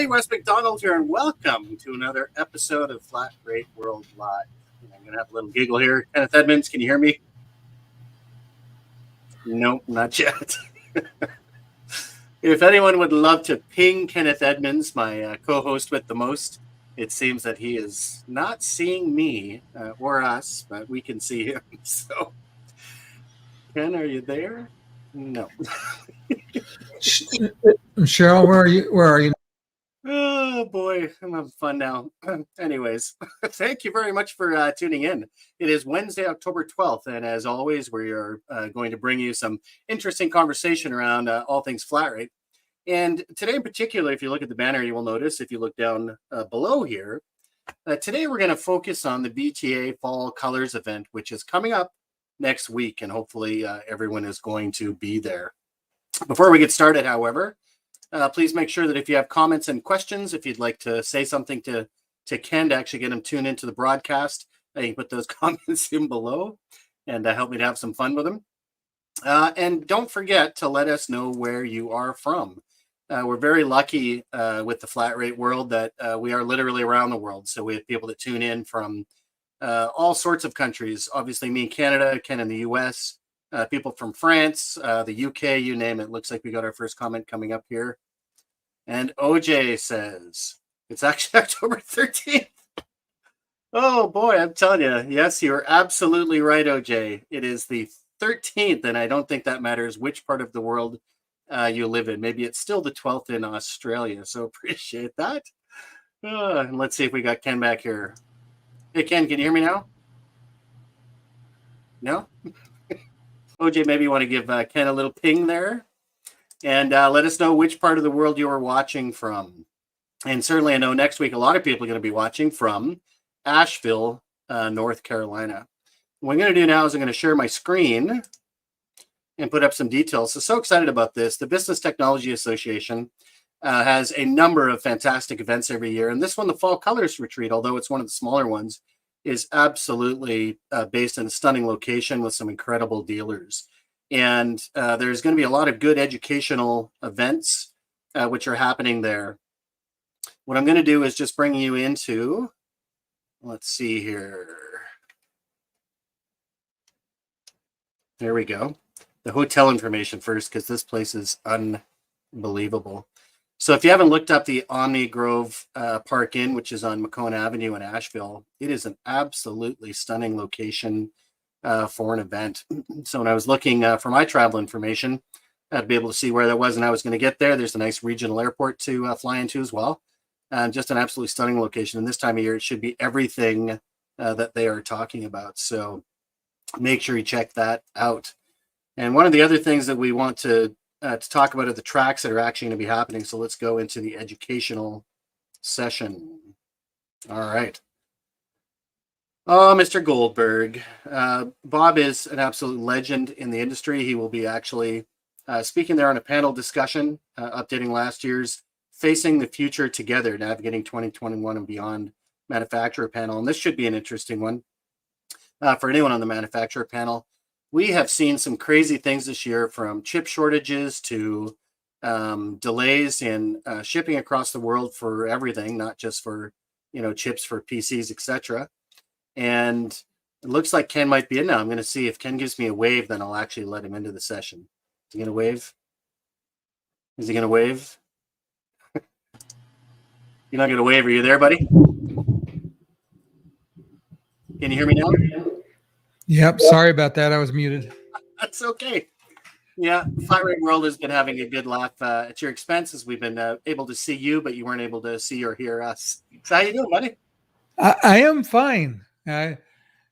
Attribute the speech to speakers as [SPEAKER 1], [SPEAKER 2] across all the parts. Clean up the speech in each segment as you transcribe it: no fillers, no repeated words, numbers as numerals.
[SPEAKER 1] everybody. Wes McDonald here, and welcome to another episode of Flat Rate World Live. I'm going to have a little giggle here. Kenneth Edmonds, can you hear me? Nope, not yet. If anyone would love to ping Kenneth Edmonds, my co-host with the most, it seems that he is not seeing me or us, but we can see him. So, Ken, are you there? No.
[SPEAKER 2] Cheryl, where are you?
[SPEAKER 1] Oh boy, I'm having fun now. Anyways, thank you very much for tuning in. It is Wednesday, October 12th, and as always, we are going to bring you some interesting conversation around all things flat rate. And today in particular, if you look at the banner, you will notice, if you look down below here, today we're going to focus on the BTA Fall Colors event, which is coming up next week, and hopefully everyone is going to be there. Before we get started, however, please make sure that if you have comments and questions, if you'd like to say something to Ken to actually get him tuned into the broadcast, you can put those comments in below and help me to have some fun with him. And don't forget to let us know where you are from. We're very lucky with the flat rate world that we are literally around the world. So we have people that tune in from all sorts of countries. Obviously, me in Canada, Ken in the US, people from France, the UK, you name it. Looks like we got our first comment coming up here. And OJ says, it's actually October 13th. Oh boy, I'm telling you. Yes, you're absolutely right, OJ. It is the 13th, and I don't think that matters which part of the world you live in. Maybe it's still the 12th in Australia, so appreciate that. And let's see if we got Ken back here. Hey, Ken, can you hear me now? No? OJ, maybe you want to give Ken a little ping there and let us know which part of the world you are watching from. And certainly I know next week a lot of people are going to be watching from Asheville, North Carolina. What I'm going to do now is I'm going to share my screen and put up some details. So excited about this. The Business Technology Association has a number of fantastic events every year. And this one, the Fall Colors Retreat, although it's one of the smaller ones, is absolutely based in a stunning location with some incredible dealers. And there's going to be a lot of good educational events which are happening there. What I'm going to do is just bring you into, let's see here. There we go. The hotel information first, because this place is unbelievable. So if you haven't looked up the Omni Grove Park Inn, which is on Macomb Avenue in Asheville, it is an absolutely stunning location for an event. So when I was looking for my travel information, I'd be able to see where that was, and I was going to get there. There's a nice regional airport to fly into as well. Just an absolutely stunning location. And this time of year, it should be everything that they are talking about. So make sure you check that out. And one of the other things that we want to talk about are the tracks that are actually going to be happening. So let's go into the educational session. All right. Oh, Mr. Goldberg. Bob is an absolute legend in the industry. He will be actually speaking there on a panel discussion, updating last year's Facing the Future Together, Navigating 2021 and Beyond manufacturer panel. And this should be an interesting one for anyone on the manufacturer panel. We have seen some crazy things this year, from chip shortages to delays in shipping across the world for everything, not just for, chips for PCs, etc. And it looks like Ken might be in now. I'm going to see if Ken gives me a wave, then I'll actually let him into the session. Is he going to wave? Is he going to wave? You're not going to wave. Are you there, buddy? Can you hear me now?
[SPEAKER 2] Yep. Sorry about that. I was muted.
[SPEAKER 1] That's okay. Yeah, Flat Rate World has been having a good laugh at your expenses. We've been able to see you, but you weren't able to see or hear us. So how you doing, buddy?
[SPEAKER 2] I am fine.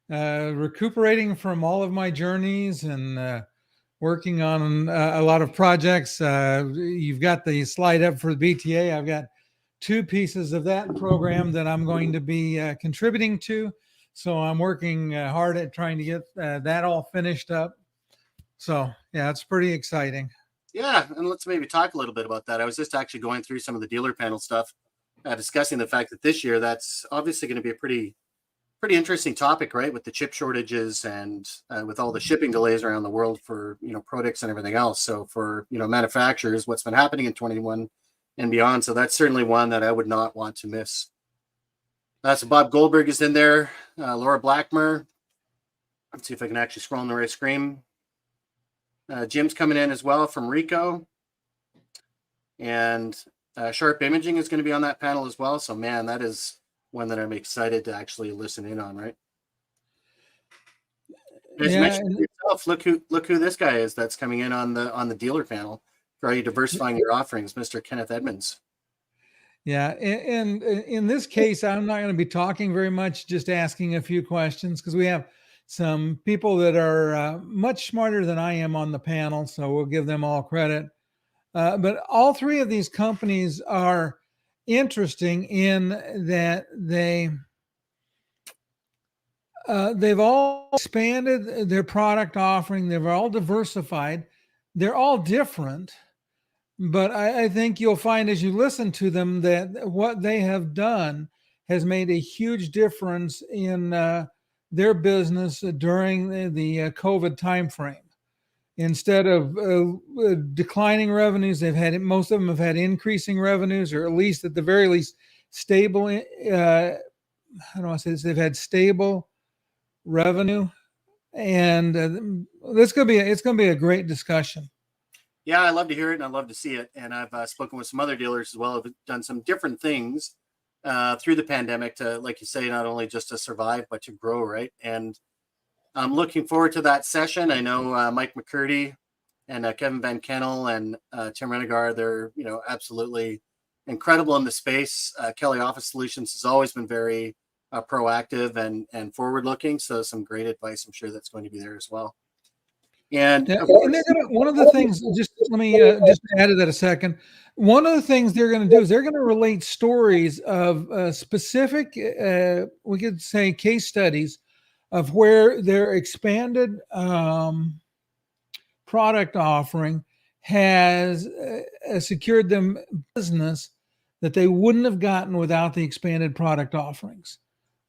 [SPEAKER 2] Recuperating from all of my journeys and working on a lot of projects. You've got the slide up for the BTA. I've got 2 pieces of that program that I'm going to be contributing to. So I'm working hard at trying to get that all finished up. So, yeah, it's pretty exciting.
[SPEAKER 1] Yeah, and let's maybe talk a little bit about that. I was just actually going through some of the dealer panel stuff, discussing the fact that this year that's obviously going to be a pretty interesting topic, right? With the chip shortages and with all the shipping delays around the world for, products and everything else. So for, manufacturers, what's been happening in 21 and beyond. So that's certainly one that I would not want to miss. So Bob Goldberg is in there. Laura Blackmer. Let's see if I can actually scroll on the right screen. Jim's coming in as well from Rico. And Sharp Imaging is going to be on that panel as well. So, man, that is one that I'm excited to actually listen in on, right? As you mentioned yourself, look who this guy is that's coming in on the dealer panel. For you diversifying your offerings, Mr. Kenneth Edmonds.
[SPEAKER 2] Yeah, and in this case, I'm not going to be talking very much, just asking a few questions because we have some people that are much smarter than I am on the panel, so we'll give them all credit. But all three of these companies are interesting in that they've all expanded their product offering. They've all diversified. They're all different. But I think you'll find as you listen to them that what they have done has made a huge difference in their business during the COVID timeframe. Instead of declining revenues, most of them have had increasing revenues, or at least at the very least stable. How do I say this? They've had stable revenue, and it's going to be a great discussion.
[SPEAKER 1] Yeah, I love to hear it and I love to see it. And I've spoken with some other dealers as well, have done some different things through the pandemic to, like you say, not only just to survive, but to grow, right? And I'm looking forward to that session. I know Mike McCurdy and Kevin Van Kennel and Tim Renegar, they're, absolutely incredible in the space. Kelly Office Solutions has always been very proactive and forward-looking. So some great advice, I'm sure that's going to be there as well. And,
[SPEAKER 2] yeah, and they're gonna, one of the things, just let me just add to that a second. One of the things they're going to do is they're going to relate stories of specific, we could say case studies of where their expanded product offering has secured them business that they wouldn't have gotten without the expanded product offerings.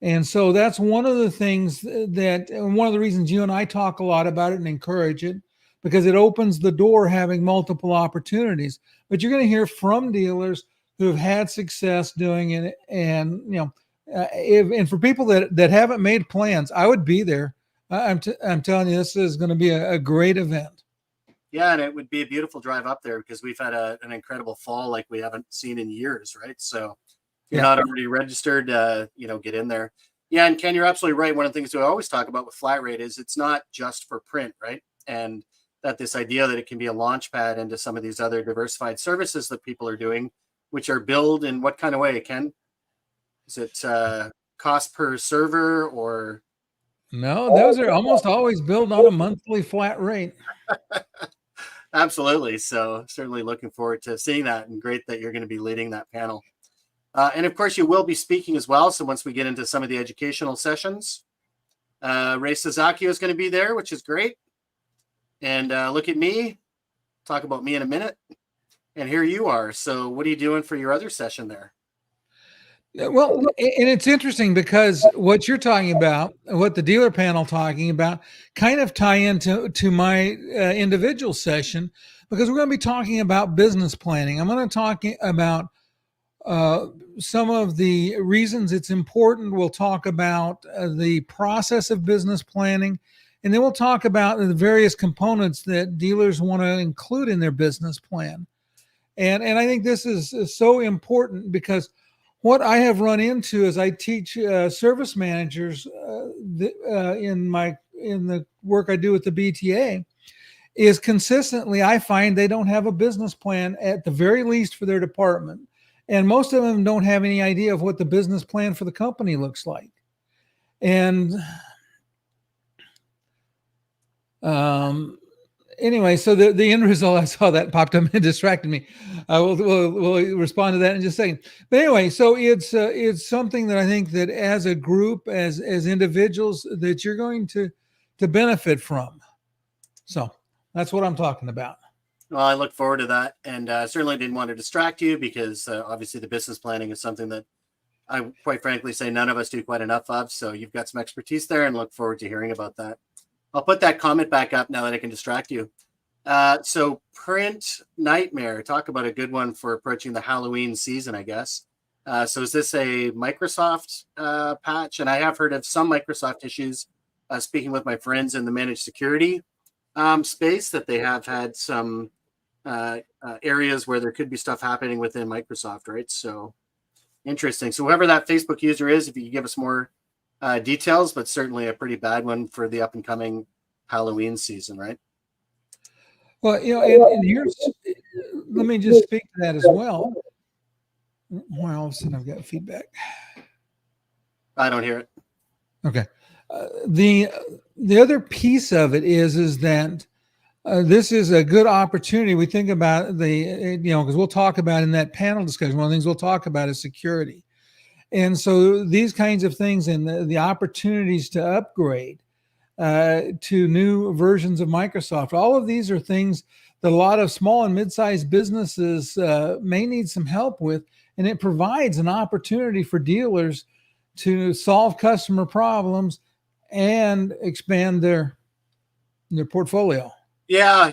[SPEAKER 2] And so that's one of the things and one of the reasons you and I talk a lot about it and encourage it, because it opens the door having multiple opportunities. But you're going to hear from dealers who have had success doing it. And, and for people that haven't made plans, I would be there. I'm telling you, this is going to be a great event.
[SPEAKER 1] Yeah, and it would be a beautiful drive up there because we've had an incredible fall like we haven't seen in years, right? So if you're not already registered, get in there. Yeah, and Ken, you're absolutely right. One of the things we always talk about with Flat Rate is it's not just for print, right? And that this idea that it can be a launch pad into some of these other diversified services that people are doing, which are billed in what kind of way, Ken? Is it cost per server or?
[SPEAKER 2] No, those are almost always billed on a monthly flat rate.
[SPEAKER 1] Absolutely. So certainly looking forward to seeing that, and great that you're going to be leading that panel. And of course, you will be speaking as well. So once we get into some of the educational sessions, Ray Sasaki is going to be there, which is great. And look at me, talk about me in a minute. And here you are. So what are you doing for your other session there?
[SPEAKER 2] Well, and it's interesting because what you're talking about, what the dealer panel talking about, kind of tie into my individual session, because we're going to be talking about business planning. I'm going to talk about some of the reasons it's important. We'll talk about the process of business planning, and then we'll talk about the various components that dealers want to include in their business plan. And I think this is so important because what I have run into as I teach service managers in the work I do with the BTA is consistently I find they don't have a business plan at the very least for their department. And most of them don't have any idea of what the business plan for the company looks like. And anyway, so the end result, I saw that popped up and distracted me. We'll respond to that in just a second. But anyway, so it's something that I think that as a group, as individuals, that you're going to benefit from. So that's what I'm talking about.
[SPEAKER 1] Well, I look forward to that, and certainly didn't want to distract you because obviously the business planning is something that I quite frankly say none of us do quite enough of. So you've got some expertise there, and look forward to hearing about that. I'll put that comment back up now that I can distract you. So Print Nightmare, talk about a good one for approaching the Halloween season, I guess. So is this a Microsoft patch? And I have heard of some Microsoft issues, speaking with my friends in the managed security space, that they have had some areas where there could be stuff happening within Microsoft, right? So interesting. So whoever that Facebook user is, if you could give us more details, but certainly a pretty bad one for the up and coming Halloween season, right?
[SPEAKER 2] Well, and here's, let me just speak to that as well. Well, all of a sudden I've got feedback.
[SPEAKER 1] I don't hear it.
[SPEAKER 2] Okay. The other piece of it is that this is a good opportunity. We think about because we'll talk about in that panel discussion, one of the things we'll talk about is security. And so these kinds of things and the opportunities to upgrade to new versions of Microsoft, all of these are things that a lot of small and mid-sized businesses may need some help with. And it provides an opportunity for dealers to solve customer problems and expand their portfolio.
[SPEAKER 1] Yeah,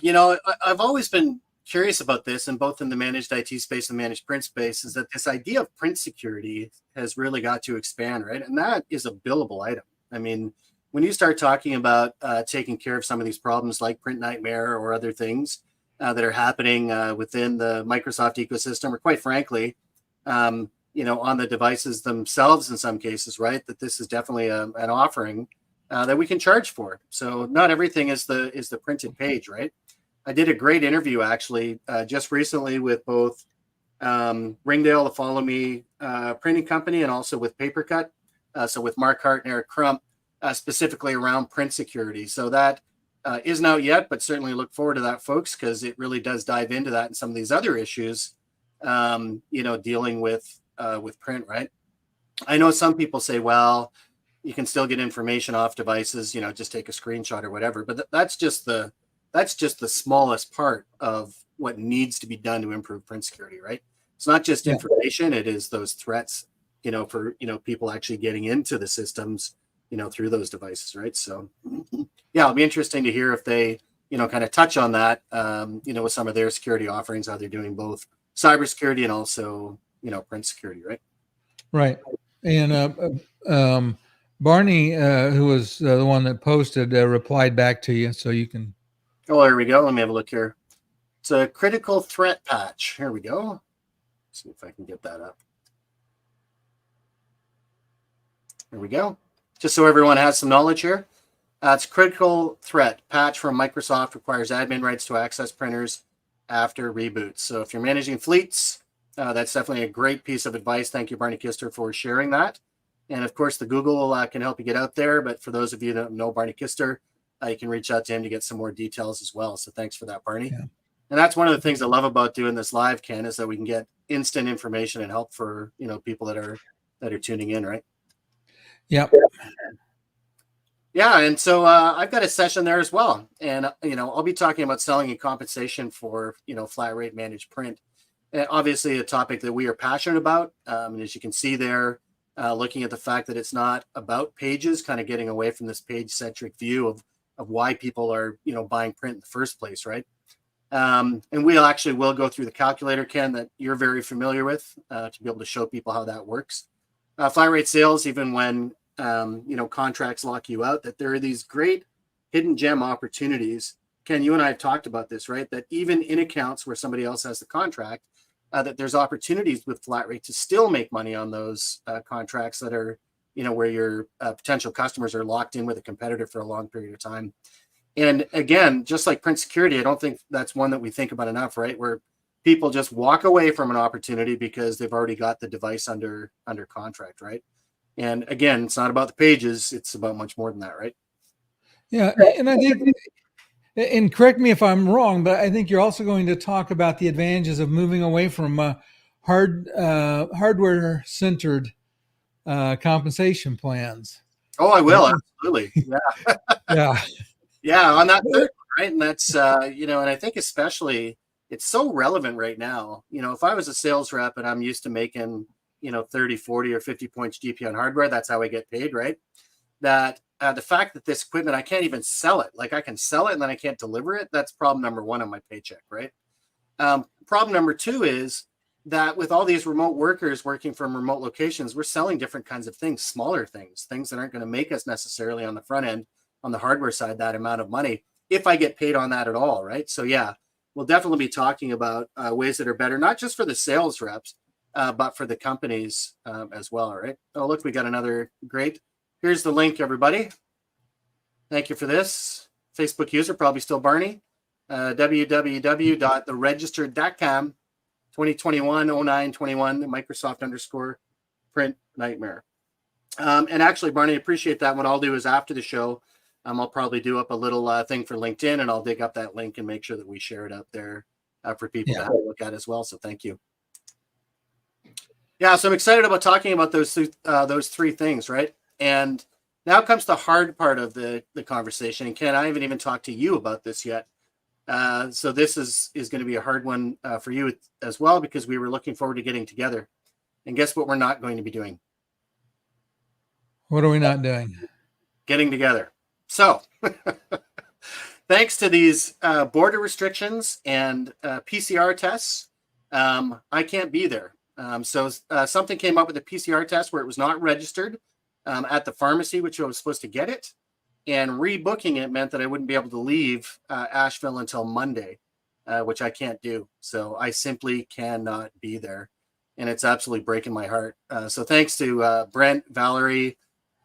[SPEAKER 1] I've always been curious about this, and both in the managed IT space and managed print space, is that this idea of print security has really got to expand, right? And that is a billable item. I mean, when you start talking about taking care of some of these problems like Print Nightmare or other things that are happening within the Microsoft ecosystem, or quite frankly, on the devices themselves in some cases, right? That this is definitely an offering that we can charge for. So not everything is the printed page, right? I did a great interview actually just recently with both Ringdale, the Follow Me printing company, and also with Papercut. So with Mark Hart and Eric Crump, specifically around print security. So that isn't out yet, but certainly look forward to that, folks, because it really does dive into that and some of these other issues, dealing with print, right? I know some people say, well, you can still get information off devices, just take a screenshot or whatever. But that's just the smallest part of what needs to be done to improve print security, right? It's not just information; it is those threats, for people actually getting into the systems, through those devices, right? So, yeah, it'll be interesting to hear if they, kind of touch on that, with some of their security offerings, how they're doing both cybersecurity and also, print security, right?
[SPEAKER 2] Right. And Barney, who was the one that posted, replied back to you, so you can.
[SPEAKER 1] Oh, there we go. Let me have a look here. It's a critical threat patch. Here we go. Let's see if I can get that up. There we go. Just so everyone has some knowledge here. It's critical threat patch from Microsoft, requires admin rights to access printers after reboots. So if you're managing fleets, that's definitely a great piece of advice. Thank you, Barney Kister, for sharing that. And of course, the Google can help you get out there. But for those of you that don't know Barney Kister, you can reach out to him to get some more details as well. So thanks for that, Barney. Yeah. And that's one of the things I love about doing this live, Ken, is that we can get instant information and help for people that are tuning in, right?
[SPEAKER 2] Yeah.
[SPEAKER 1] Yeah, and so I've got a session there as well, and I'll be talking about selling and compensation for flat rate managed print. And obviously, a topic that we are passionate about, and as you can see there, looking at the fact that it's not about pages, kind of getting away from this page-centric view of why people are buying print in the first place, right? And we'll go through the calculator, Ken, that you're very familiar with, to be able to show people how that works. Flat rate sales, even when contracts lock you out, that there are these great hidden gem opportunities. Ken, you and I have talked about this, right? That even in accounts where somebody else has the contract, that there's opportunities with flat rate to still make money on those contracts that are, where your potential customers are locked in with a competitor for a long period of time. And again, just like print security, I don't think that's one that we think about enough, right? Where people just walk away from an opportunity because they've already got the device under contract, right? And again, it's not about the pages; it's about much more than that, right?
[SPEAKER 2] Yeah, and I think, and correct me if I'm wrong, but I think you're also going to talk about the advantages of moving away from hardware-centered compensation plans.
[SPEAKER 1] Oh, I will, absolutely. Yeah,
[SPEAKER 2] yeah,
[SPEAKER 1] yeah. On that third one, right? And that's and I think especially it's so relevant right now. If I was a sales rep and I'm used to making 30, 40, or 50 points GP on hardware, that's how I get paid, right? That the fact that this equipment, I can't even sell it. Like I can sell it and then I can't deliver it. That's problem number one on my paycheck, right? Problem number two is that with all these remote workers working from remote locations, we're selling different kinds of things, smaller things that aren't going to make us necessarily on the front end, on the hardware side, that amount of money, if I get paid on that at all, right? So yeah, we'll definitely be talking about ways that are better, not just for the sales reps, but for the companies as well, right? Oh, look, we got another great. Here's the link, everybody. Thank you for this. Facebook user, probably still Barney. www.theregistered.com 2021-09-21 Microsoft _print nightmare. And actually, Barney, appreciate that. What I'll do is after the show, I'll probably do up a little thing for LinkedIn, and I'll dig up that link and make sure that we share it out there for people to have a look at as well. So thank you. Yeah, so I'm excited about talking about those three things, right? And now comes the hard part of the conversation. And Ken, I haven't even talked to you about this yet. So this is going to be a hard one for you as well, because we were looking forward to getting together. And guess what we're not going to be doing?
[SPEAKER 2] What are we not doing?
[SPEAKER 1] Getting together. So thanks to these border restrictions and PCR tests, I can't be there. So something came up with a PCR test where it was not registered at the pharmacy, which I was supposed to get it. And rebooking it meant that I wouldn't be able to leave Asheville until Monday, which I can't do. So I simply cannot be there. And it's absolutely breaking my heart. So thanks to Brent, Valerie,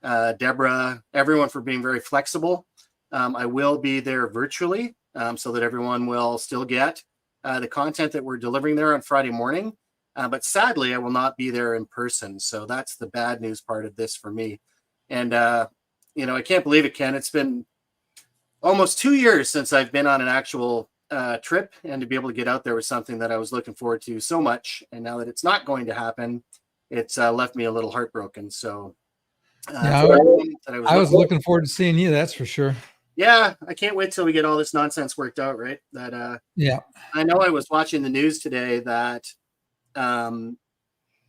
[SPEAKER 1] Deborah, everyone for being very flexible. I will be there virtually so that everyone will still get the content that we're delivering there on Friday morning. But sadly, I will not be there in person. So that's the bad news part of this for me. And, I can't believe it, Ken. It's been almost 2 years since I've been on an actual trip, and to be able to get out there was something that I was looking forward to so much. And now that it's not going to happen, it's left me a little heartbroken. So
[SPEAKER 2] I was looking forward to seeing you. That's for sure.
[SPEAKER 1] Yeah, I can't wait till we get all this nonsense worked out, right? That I know I was watching the news today that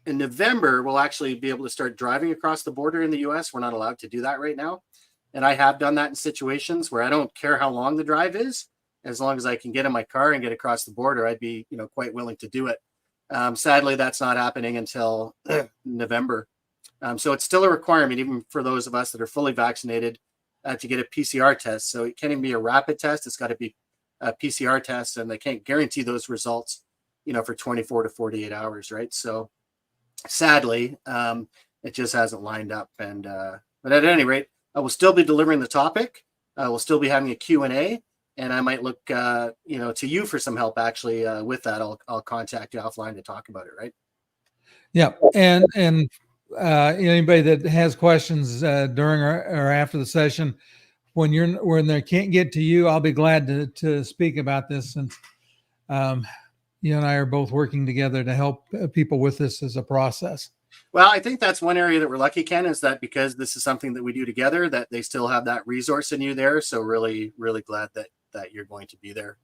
[SPEAKER 1] in November, we'll actually be able to start driving across the border in the US. We're not allowed to do that right now. And I have done that in situations where I don't care how long the drive is, as long as I can get in my car and get across the border, I'd be, quite willing to do it. Sadly, that's not happening until November. So it's still a requirement, even for those of us that are fully vaccinated, to get a PCR test. So it can't even be a rapid test. It's got to be a PCR test, and they can't guarantee those results, for 24 to 48 hours, right? So sadly, it just hasn't lined up. And but at any rate, I will still be delivering the topic. We'll still be having a Q&A, and I might look, to you for some help actually with that. I'll contact you offline to talk about it, right?
[SPEAKER 2] Yeah, and anybody that has questions during or after the session, when they can't get to you, I'll be glad to speak about this. And you and I are both working together to help people with this as a process.
[SPEAKER 1] Well, I think that's one area that we're lucky, Ken, is that because this is something that we do together, that they still have that resource in you there. So really, really glad that you're going to be there,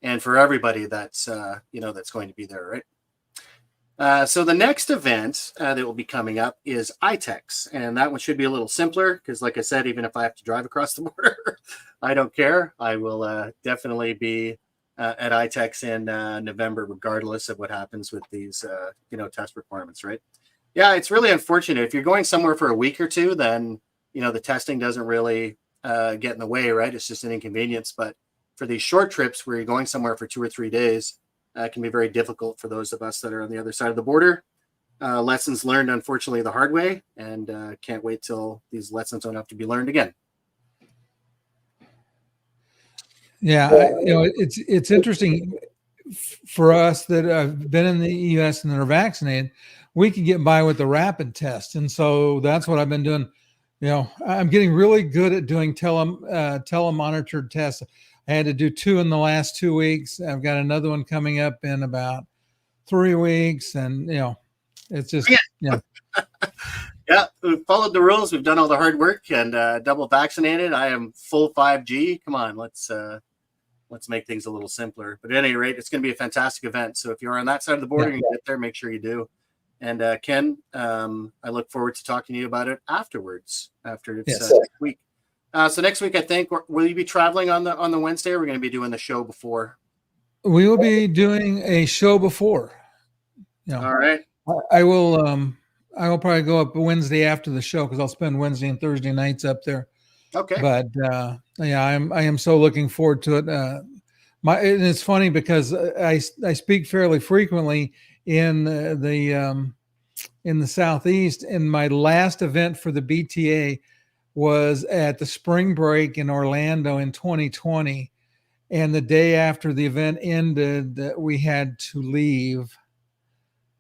[SPEAKER 1] and for everybody that's that's going to be there, right? So the next event that will be coming up is ITEX, and that one should be a little simpler because, like I said, even if I have to drive across the border, I don't care. I will definitely be at ITEX in November, regardless of what happens with these, test requirements, right? Yeah, it's really unfortunate. If you're going somewhere for a week or two, then, the testing doesn't really get in the way, right? It's just an inconvenience. But for these short trips where you're going somewhere for 2 or 3 days, it can be very difficult for those of us that are on the other side of the border. Lessons learned, unfortunately, the hard way, and can't wait till these lessons don't have to be learned again.
[SPEAKER 2] Yeah, it's interesting for us that have been in the U.S. and that are vaccinated. We can get by with the rapid test, and so that's what I've been doing. I'm getting really good at doing telemonitored tests. I had to do 2 in the last 2 weeks. I've got another one coming up in about 3 weeks, and it's just
[SPEAKER 1] Yeah, we've followed the rules. We've done all the hard work and double vaccinated. I am full 5G. Come on, let's make things a little simpler. But at any rate, it's going to be a fantastic event. So if you're on that side of the border, you get there, make sure you do. And Ken, I look forward to talking to you about it afterwards, after it's next week. So next week, I think, will you be traveling on the Wednesday, or we're going to be doing the show before?
[SPEAKER 2] We will be doing a show before. You know,
[SPEAKER 1] All right.
[SPEAKER 2] I will. I will probably go up Wednesday after the show because I'll spend Wednesday and Thursday nights up there.
[SPEAKER 1] Okay.
[SPEAKER 2] But yeah, I am so looking forward to it. And it's funny because I speak fairly frequently in the Southeast, and my last event for the BTA was at the spring break in Orlando in 2020. And the day after the event ended, we had to leave.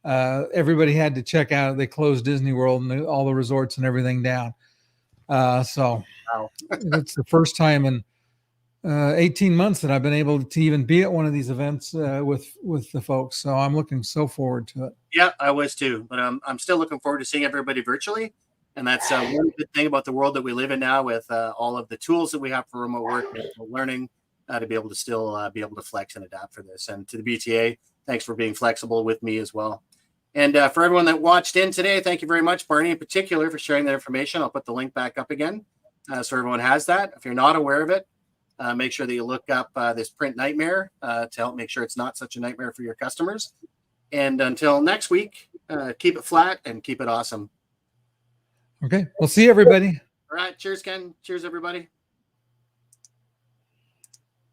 [SPEAKER 2] Everybody had to check out. They closed Disney World and all the resorts and everything down. So
[SPEAKER 1] Wow.
[SPEAKER 2] it's the first time in 18 months that I've been able to even be at one of these events with the folks. So I'm looking so forward to it.
[SPEAKER 1] Yeah, I was too, but I'm still looking forward to seeing everybody virtually. And that's one good thing about the world that we live in now, with all of the tools that we have for remote work and learning, to be able to still be able to flex and adapt for this. And to the BTA, thanks for being flexible with me as well. And for everyone that watched in today, thank you very much, Barney, in particular, for sharing that information. I'll put the link back up again so everyone has that. If you're not aware of it, make sure that you look up this print nightmare to help make sure it's not such a nightmare for your customers. And until next week, keep it flat and keep it awesome.
[SPEAKER 2] Okay. We'll see everybody.
[SPEAKER 1] All right. Cheers, Ken. Cheers, everybody.